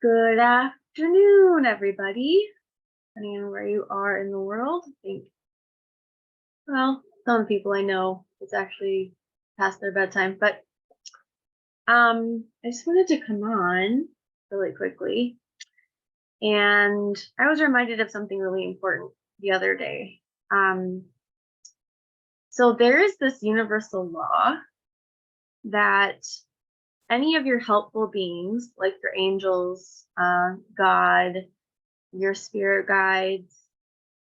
Good afternoon, everybody. Depending on where you are in the world, I think, well, some people I know it's actually past their bedtime, but I just wanted to come on really quickly, and I was reminded of something really important the other day. Um, so there is this universal law that any of your helpful beings, like your angels, God, your spirit guides,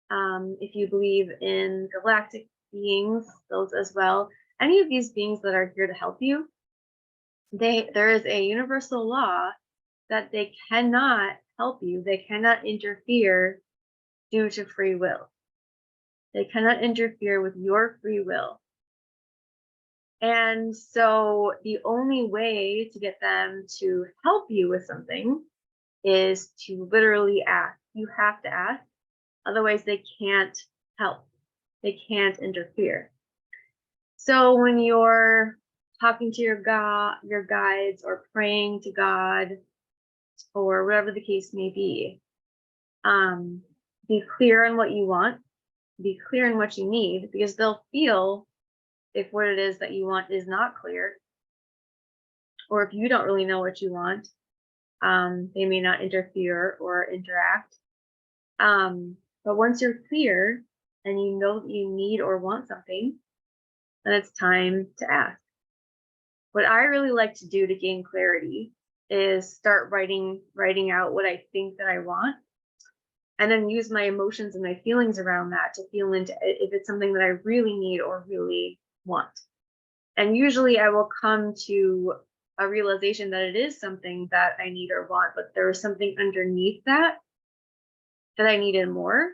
if you believe in galactic beings, those as well, any of these beings that are here to help you, there is a universal law that they cannot help you. They cannot interfere due to free will. They cannot interfere with your free will. And so the only way to get them to help you with something is to literally ask. You have to ask, otherwise they can't help. They can't interfere. So when you're talking to your guides, or praying to God, or whatever the case may be clear on what you want, be clear on what you need, because they'll feel if what it is that you want is not clear, or if you don't really know what you want. They may not interfere or interact. But once you're clear and you know that you need or want something, then it's time to ask. What I really like to do to gain clarity is start writing out what I think that I want, and then use my emotions and my feelings around that to feel into if it's something that I really need or really want. And usually I will come to a realization that it is something that I need or want, but there is something underneath that I needed more.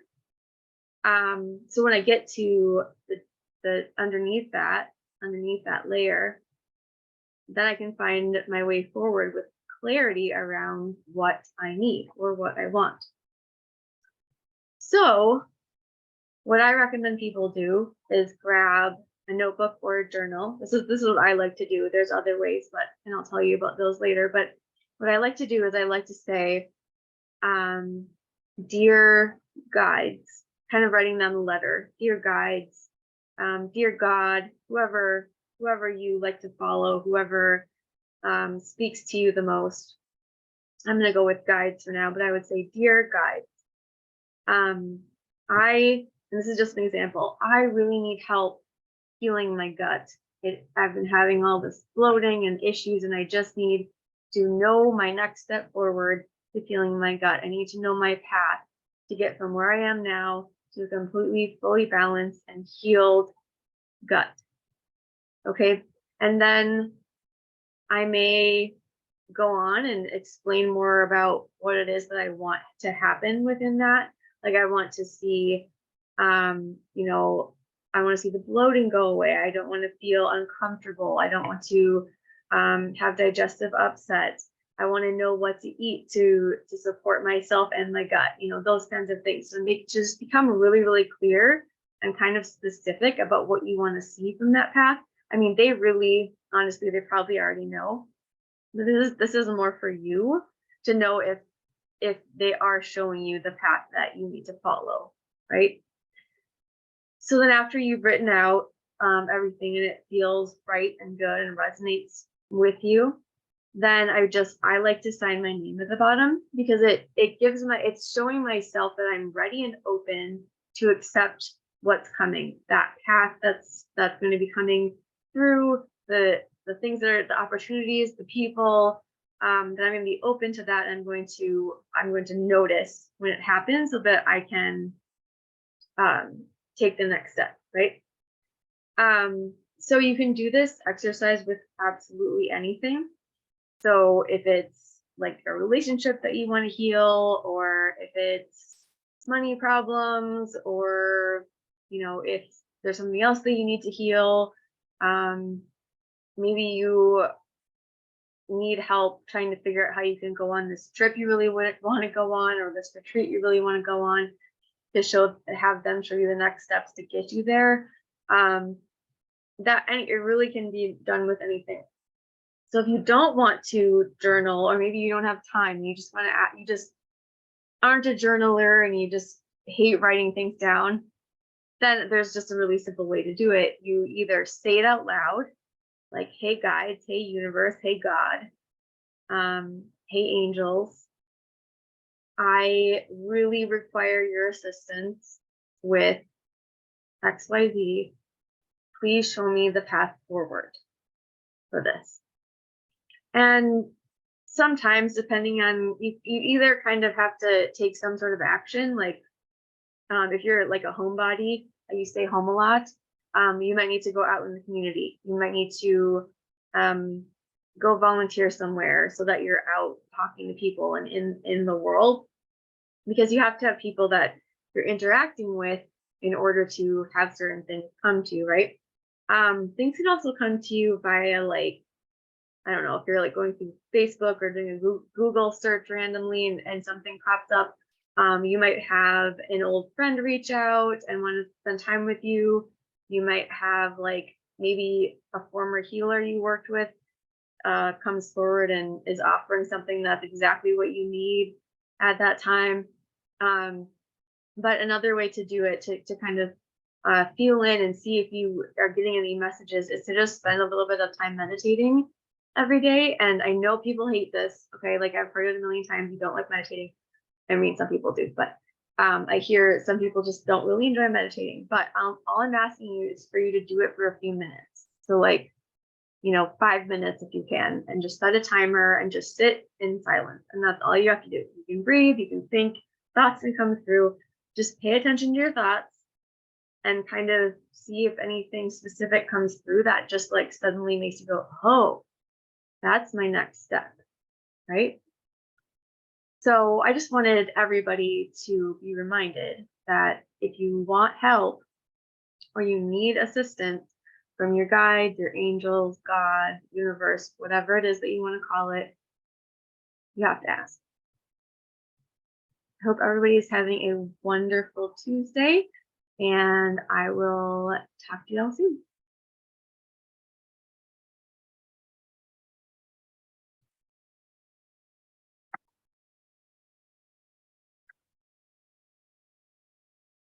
So when I get to the underneath that layer, then I can find my way forward with clarity around what I need or what I want. So what I recommend people do is grab a notebook or a journal. This is what I like to do. There's other ways, and I'll tell you about those later. But what I like to do is I like to say, dear guides, kind of writing them a letter. Dear guides, dear God, whoever you like to follow, whoever speaks to you the most. I'm going to go with guides for now, but I would say, dear guides, and this is just an example, I really need help healing my gut. I've been having all this bloating and issues, and I just need to know my next step forward to healing my gut. I need to know my path to get from where I am now to a completely, fully balanced and healed gut. Okay. And then I may go on and explain more about what it is that I want to happen within that. Like I want to see, I want to see the bloating go away. I don't want to feel uncomfortable. I don't want to have digestive upset. I want to know what to eat to support myself and my gut, those kinds of things. So just become really, really clear and kind of specific about what you want to see from that path. I mean, they really, honestly, they probably already know. This is more for you to know if they are showing you the path that you need to follow, right? So then after you've written out everything and it feels right and good and resonates with you, then I like to sign my name at the bottom, because it's showing myself that I'm ready and open to accept what's coming, that path that's going to be coming through, the things that are the opportunities, the people, that I'm going to be open to that. And I'm going to notice when it happens so that I can take the next step, right? So you can do this exercise with absolutely anything. So if it's like a relationship that you want to heal, or if it's money problems, or if there's something else that you need to heal, maybe you need help trying to figure out how you can go on this trip you really want to go on, or this retreat you really want to go on, to have them show you the next steps to get you there. And it really can be done with anything. So if you don't want to journal, or maybe you don't have time, you just want to, you just aren't a journaler and you just hate writing things down, then there's just a really simple way to do it. You either say it out loud, like, hey guides, hey universe, hey God, hey angels, I really require your assistance with XYZ. Please show me the path forward for this. And sometimes, depending on, you either kind of have to take some sort of action, like if you're like a homebody, you stay home a lot, you might need to go out in the community. You might need to go volunteer somewhere so that you're out talking to people and in the world, because you have to have people that you're interacting with in order to have certain things come to you, right? Things can also come to you via, like, I don't know, if you're like going through Facebook or doing a Google search randomly and something pops up. You might have an old friend reach out and want to spend time with you. You might have, like, maybe a former healer you worked with comes forward and is offering something that's exactly what you need at that time. But another way to do it, to kind of feel in and see if you are getting any messages, is to just spend a little bit of time meditating every day. And I know people hate this, okay? Like, I've heard it a million times, you don't like meditating. I mean, some people do, but I hear some people just don't really enjoy meditating. But all I'm asking you is for you to do it for a few minutes. So, like, 5 minutes if you can, and just set a timer and just sit in silence. And that's all you have to do. You can breathe, you can think, thoughts can come through. Just pay attention to your thoughts and kind of see if anything specific comes through that just like suddenly makes you go, oh, that's my next step, right? So I just wanted everybody to be reminded that if you want help or you need assistance from your guides, your angels, God, universe, whatever it is that you want to call it, you have to ask. I hope everybody is having a wonderful Tuesday, and I will talk to you all soon.